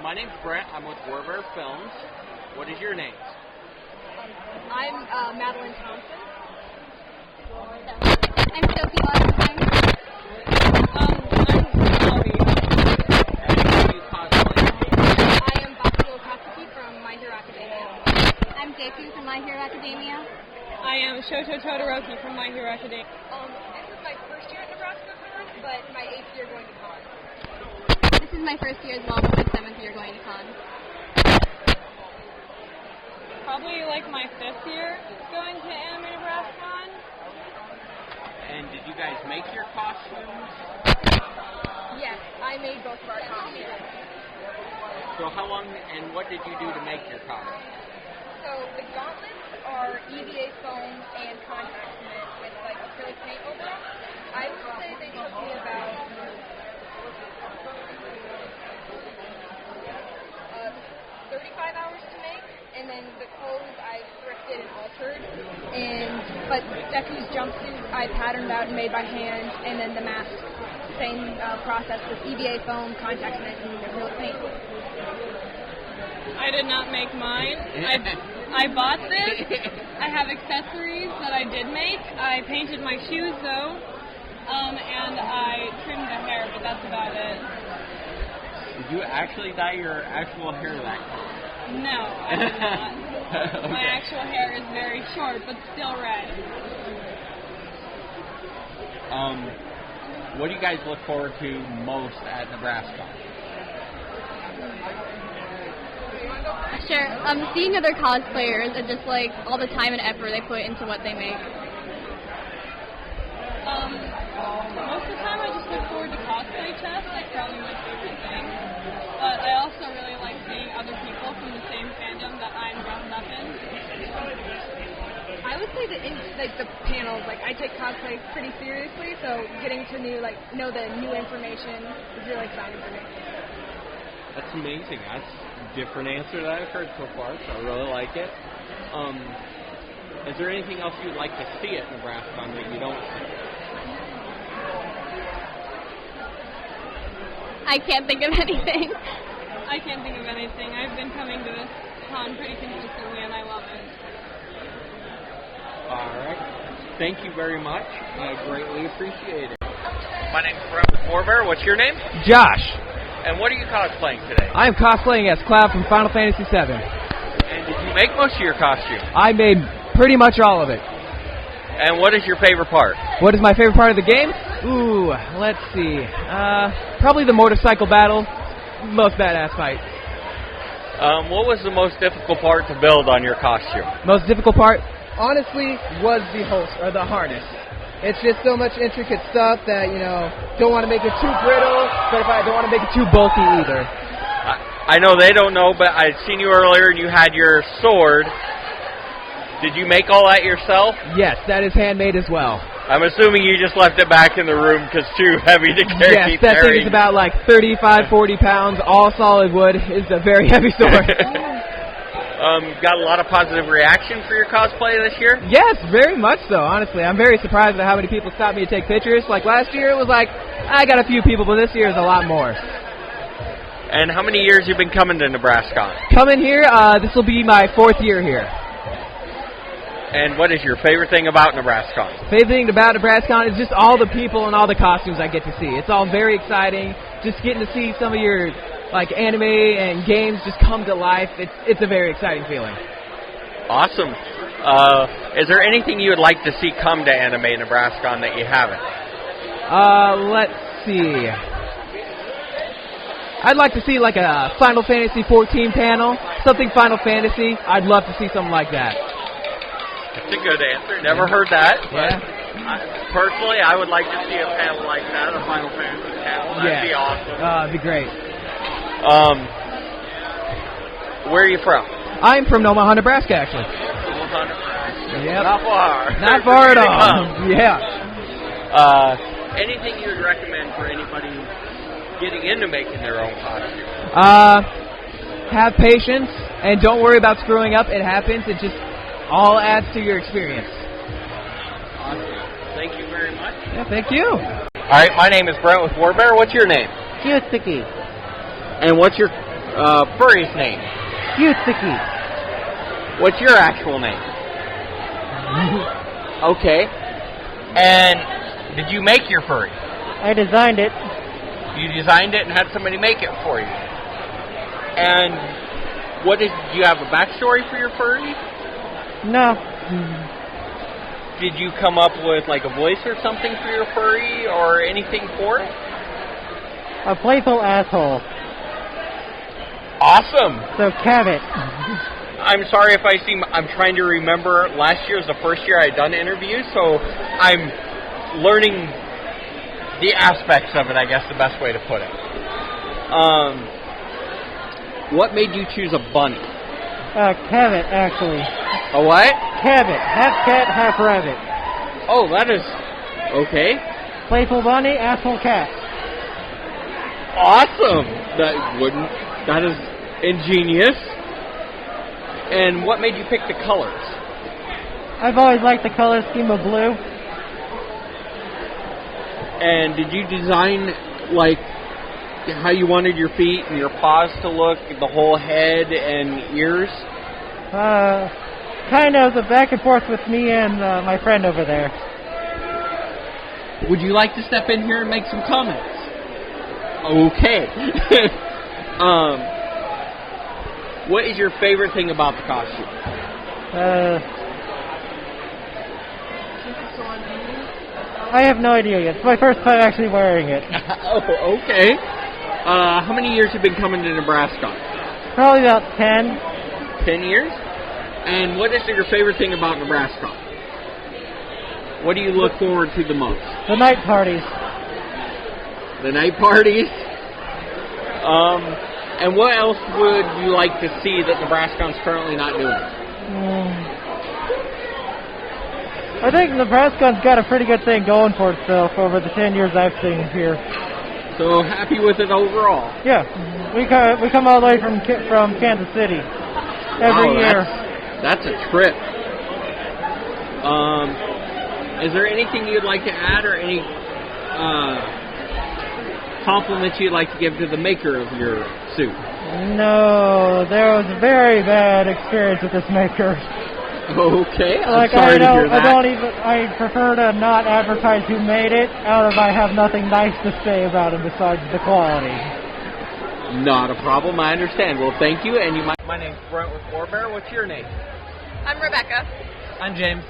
My name's Brent. I'm with Warbear Films. What is your name? I'm Madeline Thompson. I'm Sophie Laudenheim. I'm Chloe. And who do you cosplay? I am Bakugo Katsuki from My Hero Academia. I'm Deku from My Hero Academia. I am Shoto Todoroki from My Hero Academia. This is my first year at Nebraska, but my 8th year going to con. This is my first year as well, but my 7th year going to con. Probably like my 5th year going to Anime Nebraskon. And did you guys make your costumes? Yes, I made both of our costumes. So how long and what did you do to make your costume? So the gauntlets are EVA foam and contact cement with like acrylic paint over them. I would say they took me about 35 hours to make, and then the clothes I thrifted and altered. But Deku's jumpsuit I patterned out and made by hand, and then the mask, same process with EVA foam, contact cement, and acrylic paint. I did not make mine. I bought this. I have accessories that I did make. I painted my shoes though, and I trimmed the hair, but that's about it. Did you actually dye your actual hair that color? No, I did not. Okay. My actual hair is very short, but still red. What do you guys look forward to most at Nebraska? Sure. Seeing other cosplayers and just like all the time and effort they put into what they make. Most of the time I just look forward to cosplay tests. That's probably my favorite thing. But I also really like seeing other people from the same fandom that I'm dressed up in. I would say that the panels, I take cosplay pretty seriously, so getting to know the new information is really exciting for me. That's amazing. That's a different answer that I've heard so far, so I really like it. Is there anything else you'd like to see at Nebraska that you don't see? I can't think of anything. I can't think of anything. I've been coming to this con pretty consistently, and I love it. All right. Thank you very much. I greatly appreciate it. My name's Brett with Warbear. What's your name? Josh. And what are you cosplaying today? I am cosplaying as Cloud from Final Fantasy VII. And did you make most of your costume? I made pretty much all of it. And what is your favorite part? What is my favorite part of the game? Ooh, let's see. Probably the motorcycle battle. Most badass fight. What was the most difficult part to build on your costume? Most difficult part, honestly, was the harness. It's just so much intricate stuff that, don't want to make it too brittle, but I don't want to make it too bulky either. I know they don't know, but I'd seen you earlier and you had your sword. Did you make all that yourself? Yes, that is handmade as well. I'm assuming you just left it back in the room because it's too heavy to carry. Yes, that thing is about 35, 40 pounds, all solid wood. It's a very heavy sword. Got a lot of positive reaction for your cosplay this year? Yes, very much so, honestly. I'm very surprised at how many people stopped me to take pictures. Like last year, it was I got a few people, but this year is a lot more. And how many years you been coming to Nebraska? Coming here, this will be my 4th year here. And what is your favorite thing about Nebraska? Favorite thing about Nebraska is just all the people and all the costumes I get to see. It's all very exciting. Just getting to see some of your anime and games just come to life. It's a very exciting feeling. Awesome. Is there anything you would like to see come to Anime Nebraska that you haven't? Let's see. I'd like to see a Final Fantasy 14 panel, something Final Fantasy. I'd love to see something like that. That's a good answer. Never heard that. But Yeah. Personally, I would like to see a panel like that, a Final Fantasy panel. That'd be awesome. It'd be great. Where are you from? I'm from Omaha, Nebraska, actually. Omaha, Nebraska. Yep. Not far. Not far at all. Yeah. Anything you would recommend for anybody getting into making their own costume? Have patience and don't worry about screwing up. It happens. It just all adds to your experience. Awesome. Thank you very much. Yeah, thank you. All right, my name is Brent with Warbear. What's your name? Kiyotsuki. And what's your furry's name? Yutsuki. What's your actual name? Okay. And did you make your furry? I designed it. You designed it and had somebody make it for you. And do you have a backstory for your furry? No. Did you come up with like a voice or something for your furry or anything for it? A playful asshole. Awesome. So Cabot. I'm sorry if I'm trying to remember. Last year was the first year I'd done interviews, so I'm learning the aspects of it, I guess the best way to put it. What made you choose a bunny? Cabot, actually. A what? Cabot. Half cat, half rabbit. Oh, that is... Okay. Playful bunny, asshole cat. Awesome! That is ingenious. And what made you pick the colors? I've always liked the color scheme of blue. And did you design, like, how you wanted your feet and your paws to look, the whole head and ears? Kind of the back and forth with me and my friend over there. Would you like to step in here and make some comments? Okay. What is your favorite thing about the costume? I have no idea yet. It's my first time actually wearing it. Oh, okay. How many years have you been coming to Nebraska? Probably about 10. 10 years? And what is your favorite thing about Nebraska? What do you look forward to the most? The night parties. The night parties? And what else would you like to see that Nebraskon's currently not doing? I think Nebraskon's got a pretty good thing going for itself over the 10 years I've seen here. So happy with it overall? Yeah. We come all the way from Kansas City every year. That's a trip. Is there anything you'd like to add or any compliments you'd like to give to the maker of your suit? No, there was a very bad experience with this maker. Okay, I'm sorry to hear that. I prefer to not advertise who made it, I have nothing nice to say about it besides the quality. Not a problem, I understand. Well, thank you, and my name's Brent with Warbear. What's your name? I'm Rebecca. I'm James.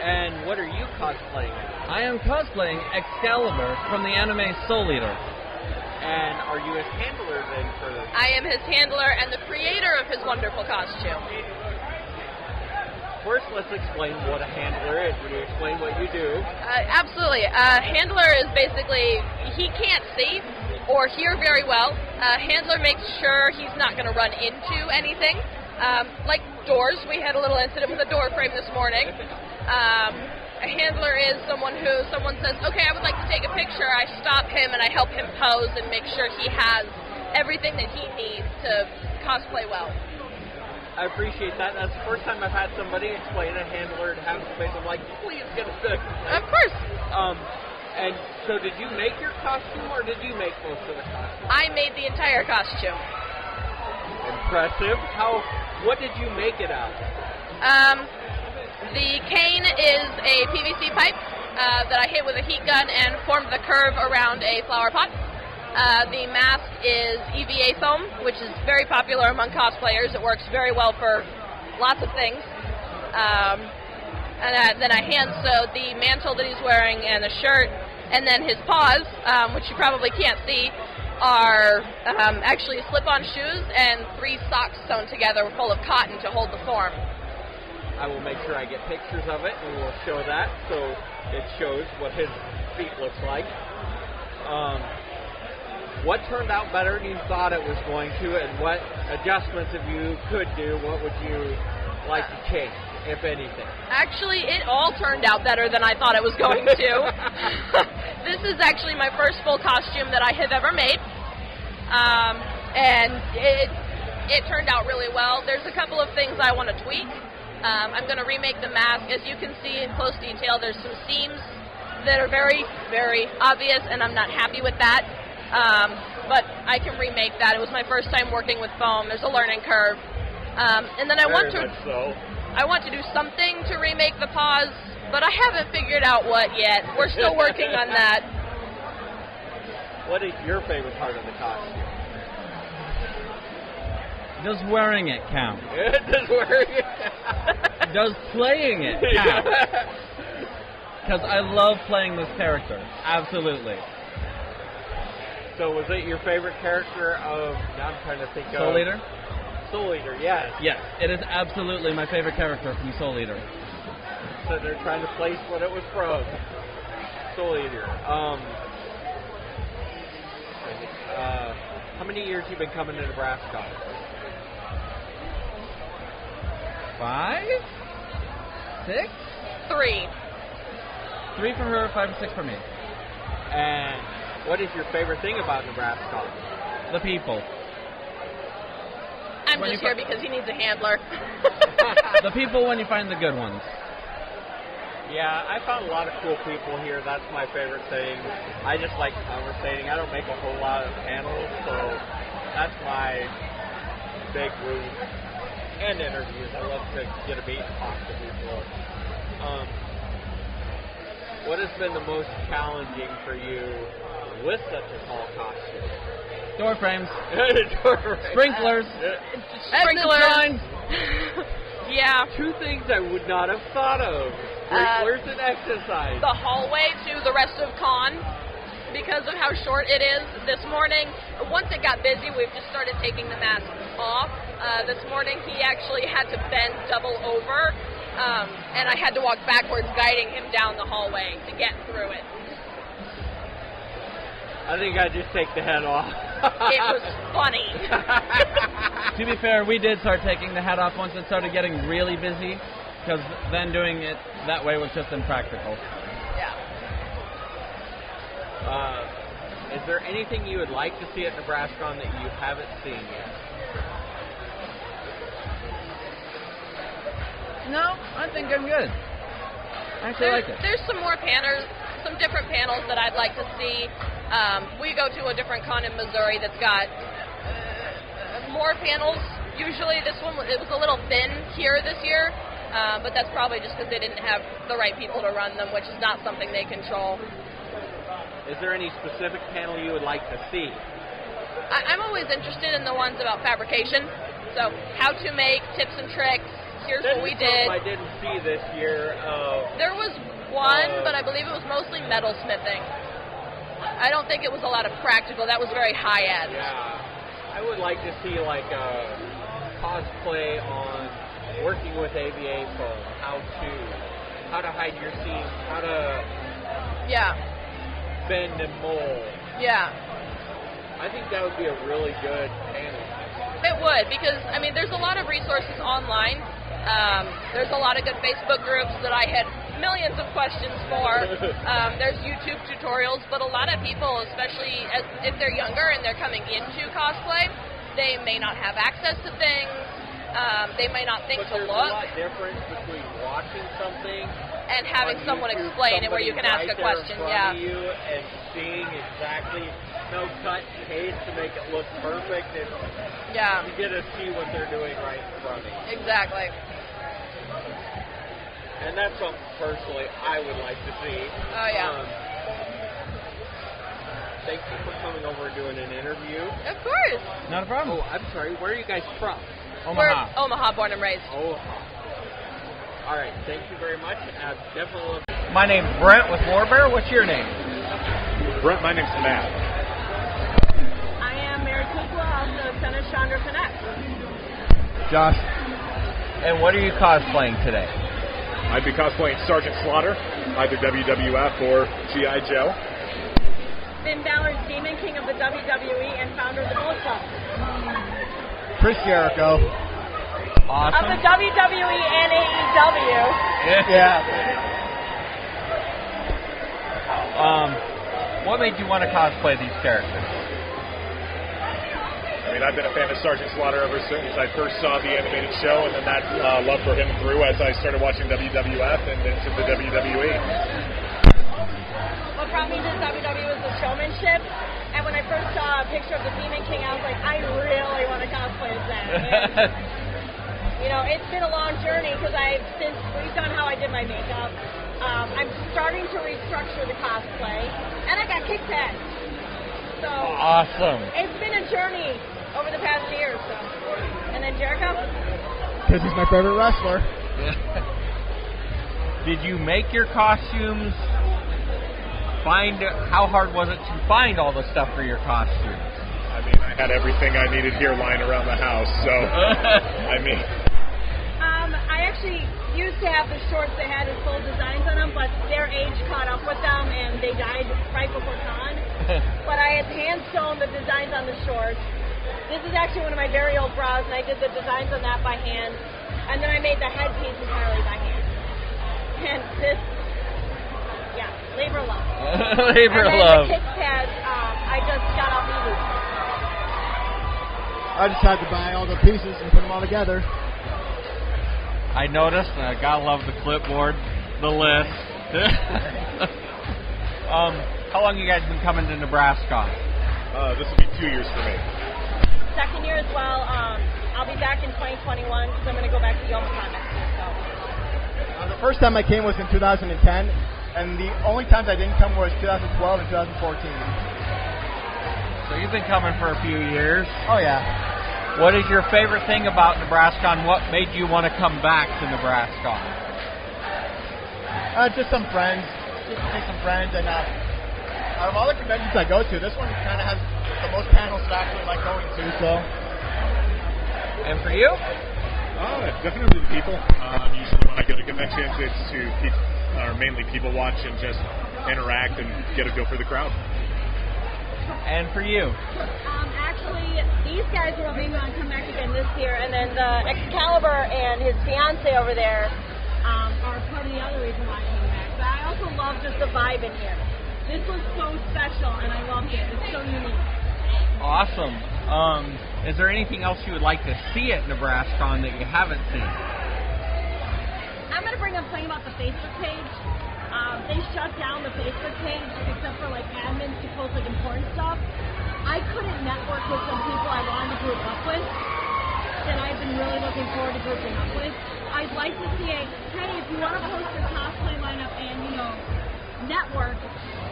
And what are you cosplaying? I am cosplaying Excalibur from the anime Soul Eater. And are you his handler then for this? I am his handler and the creator of his wonderful costume. First, let's explain what a handler is. Would you explain what you do? Absolutely. A handler is basically, he can't see or hear very well. A handler makes sure he's not going to run into anything. Like doors, we had a little incident with a door frame this morning. A handler is someone says, okay, I would like to take a picture. I stop him and I help him pose and make sure he has everything that he needs to cosplay well. I appreciate that. That's the first time I've had somebody explain a handler and have somebody I'm like, please get a second. Of course. And so did you make your costume or did you make most of the costume? I made the entire costume. Impressive. What did you make it out of? The cane is a PVC pipe that I hit with a heat gun and formed the curve around a flower pot. The mask is EVA foam, which is very popular among cosplayers. It works very well for lots of things. And then I hand-sewed the mantle that he's wearing and the shirt, and then his paws, which you probably can't see, are actually slip-on shoes and 3 socks sewn together full of cotton to hold the form. I will make sure I get pictures of it, and we'll show that so it shows what his feet looks like. What turned out better than you thought it was going to, and what adjustments, if you could do, what would you like to change, if anything? Actually, it all turned out better than I thought it was going to. This is actually my first full costume that I have ever made, and it turned out really well. There's a couple of things I want to tweak. I'm going to remake the mask. As you can see in close detail, there's some seams that are very, very obvious, and I'm not happy with that. But I can remake that. It was my first time working with foam. There's a learning curve. And then I want to do something to remake the paws, but I haven't figured out what yet. We're still working on that. What is your favorite part of the costume? Does wearing it count? Does wearing it Does playing it count? Because I love playing this character. Absolutely. So was it your favorite character of, now I'm trying to think of... Soul Eater? Soul Eater, yes. Yes, it is absolutely my favorite character from Soul Eater. So they're trying to place what it was from. Soul Eater. How many years you been coming to Nebraska? 5? 6? 3. 3 for her, 5 or 6 for me. And what is your favorite thing about Nebraska? The people. I'm just here because he needs a handler. The people when you find the good ones. Yeah, I found a lot of cool people here. That's my favorite thing. I just like conversating. I don't make a whole lot of panels, so that's my big room. And interviews. I love to get a meet and talk to people. What has been the most challenging for you with such a tall costume? Door frames. Door frames. Sprinklers. Sprinklers. Yeah. 2 things I would not have thought of. Sprinklers and exercise. The hallway to the rest of con, because of how short it is this morning. Once it got busy, we've just started taking the mask off. This morning, he actually had to bend double over, and I had to walk backwards, guiding him down the hallway to get through it. I think I'd just take the head off. It was funny. To be fair, we did start taking the hat off once it started getting really busy, because then doing it that way was just impractical. Yeah. Is there anything you would like to see at nebraskon that you haven't seen yet? No, I think I'm good. I actually like it. There's some more some different panels that I'd like to see. We go to a different con in Missouri that's got more panels. Usually this one, it was a little thin here this year, but that's probably just because they didn't have the right people to run them, which is not something they control. Is there any specific panel you would like to see? I'm always interested in the ones about fabrication. So how to make, tips and tricks. Here's what we did. I didn't see this year. There was one, but I believe it was mostly metal smithing. I don't think it was a lot of practical. That was very high end. Yeah. I would like to see like a cosplay on working with AVA foam, how to hide your seams, how to bend and mold. Yeah. I think that would be a really good panel. It would, because I mean there's a lot of resources online. There's a lot of good Facebook groups that I had millions of questions for. There's YouTube tutorials, but a lot of people, especially if they're younger and they're coming into cosplay, they may not have access to things. They may not think to look. There's a lot difference between watching something and having someone explain it where you can ask a question. Yeah. You and seeing exactly no cut and paste to make it look perfect. And you get to see what they're doing right in front of you. Exactly. And that's something personally I would like to see. Oh yeah. Thank you for coming over and doing an interview. Of course. Not a problem. Oh, I'm sorry. Where are you guys from? Omaha. We're Omaha, born and raised. Omaha. All right. Thank you very much. Definitely love. My name's Brent with Warbear. What's your name? Brent, my name's Matt. I am Mary Kukla, also Tennis Chandra Connect. Josh. And what are you cosplaying today? I'd be cosplaying Sergeant Slaughter, either WWF or G.I. Joe. Finn Balor's Demon King of the WWE and founder of the Bullet Club. Chris Jericho. Awesome. Of the WWE and AEW. Yeah. What made you want to cosplay these characters? I mean, I've been a fan of Sergeant Slaughter ever since I first saw the animated show, and then that love for him grew as I started watching WWF and into the WWE. What brought me to WWE was the showmanship And when I first saw a picture of the Demon King, I was like, I really want to cosplay as that. And, you know, it's been a long journey because since we've done how I did my makeup, I'm starting to restructure the cosplay, and I got kick pads. So Awesome. it's been a journey over the past year or so. And then Jericho? Because he's my favorite wrestler. Did you make your costumes? How hard was it to find all the stuff for your costumes? I mean, I had everything I needed here lying around the house, so I mean. I actually used to have the shorts that had his full designs on them, but their age caught up with them and they died right before con. But I had hand sewn the designs on the shorts. This is actually one of my very old bras, and I did the designs on that by hand. And then I made the headpiece entirely by hand. And this, yeah, labor of love. Labor of and then love. the kick pads, I just got off eBay. I just had to buy all the pieces and put them all together. I noticed, and I gotta love the clipboard, the list. How long you guys been coming to Nebraska? This will be 2 years for me. Second year as well. I'll be back in 2021 because I'm going to go back to Youmacon next year. So. The first time I came was in 2010, and the only times I didn't come was 2012 and 2014. So you've been coming for a few years. Oh, yeah. What is your favorite thing about Nebraska, and what made you want to come back to Nebraska? Just some friends. Just to see some friends, and out of all the conventions I go to, this one kind of has the most panels that I actually like going to, so. And for you? Definitely the people. Usually when I go to conventions, it's to mainly people watch and just interact and get a feel for the crowd. And for you? Actually, these guys are what made me want to come back again this year, and then the Excalibur and his fiance over there are part of the other reason why I came back. But I also love just the vibe in here. This was so special, and I loved it. It's so unique. Awesome. Is there anything else you would like to see at nebraskon that you haven't seen? I'm going to bring up something about the Facebook page. They shut down the Facebook page except for like admins to post like important stuff. I couldn't network with some people I wanted to group up with that I've been really looking forward to grouping up with. I'd like to see hey, if you want to post your cosplay lineup and, you know, network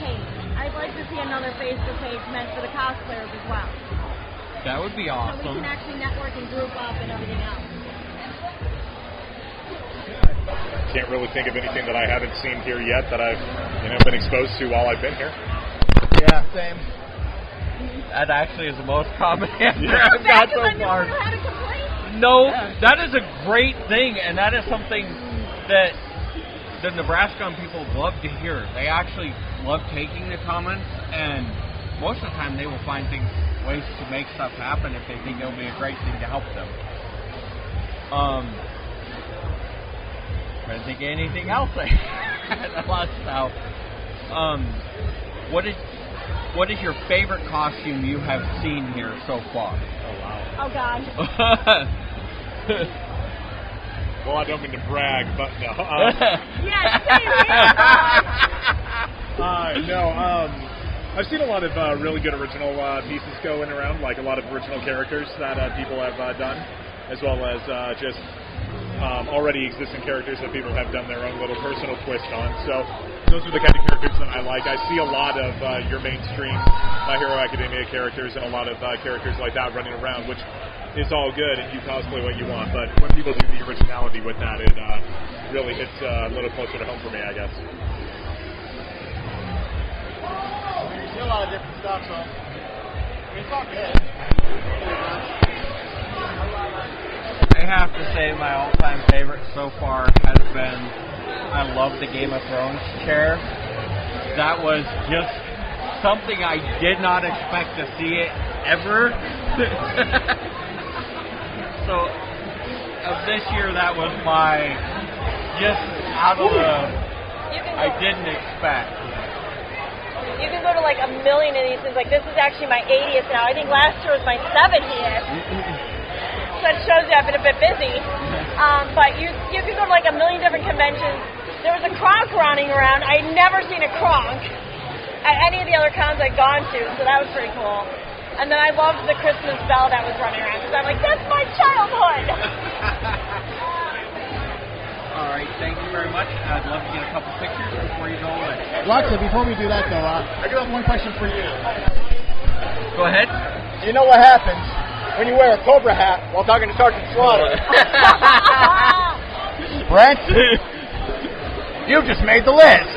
page, I'd like to see another Facebook page meant for the cosplayers as well. That would be awesome. So we can actually network and group up and everything else. Can't really think of anything that I haven't seen here yet that I've been exposed to while I've been here. Yeah, same. That actually is the most common answer Yeah. I've got so I far. never had a complaint. No, that is a great thing, and that is something that the Nebraskon people love to hear. They actually love taking the comments, and most of the time they will find ways to make stuff happen if they think it'll be a great thing to help them. I don't think anything else I lost now. What is your favorite costume you have seen here so far? Oh, wow. Oh, God. Well, I don't mean to brag, but no. Yeah, same here. I've seen a lot of really good original pieces going around, like a lot of original characters that people have done, as well as just already existing characters that people have done their own little personal twist on. So those are the kind of characters that I like. I see a lot of your mainstream My Hero Academia characters and a lot of characters like that running around, which is all good, and you cosplay what you want. But when people do the originality with that, it really hits a little closer to home for me, I guess. You see a lot of different stuff, so it's all good. I have to say my all-time favorite so far has been, I love the Game of Thrones chair. That was just something I did not expect to see it ever. So, of this year, that was my, just out of the, I didn't expect. You can go to like a million of these things. Like, this is actually my 80th now. I think last year was my 70th. So that shows you I've been a bit busy. But you can go to like a million different conventions. There was a Kronk running around. I'd never seen a Kronk. at any of the other cons I'd gone to, so that was pretty cool. And then I loved the Christmas bell that was running around, because I'm like, that's my childhood! All right, thank you very much. I'd love to get a couple pictures before you go away. Lexa, before we do that, though, I do have one question for you. Go ahead. You know what happens when you wear a Cobra hat while talking to Sergeant Slaughter? Brent, you've just made the list.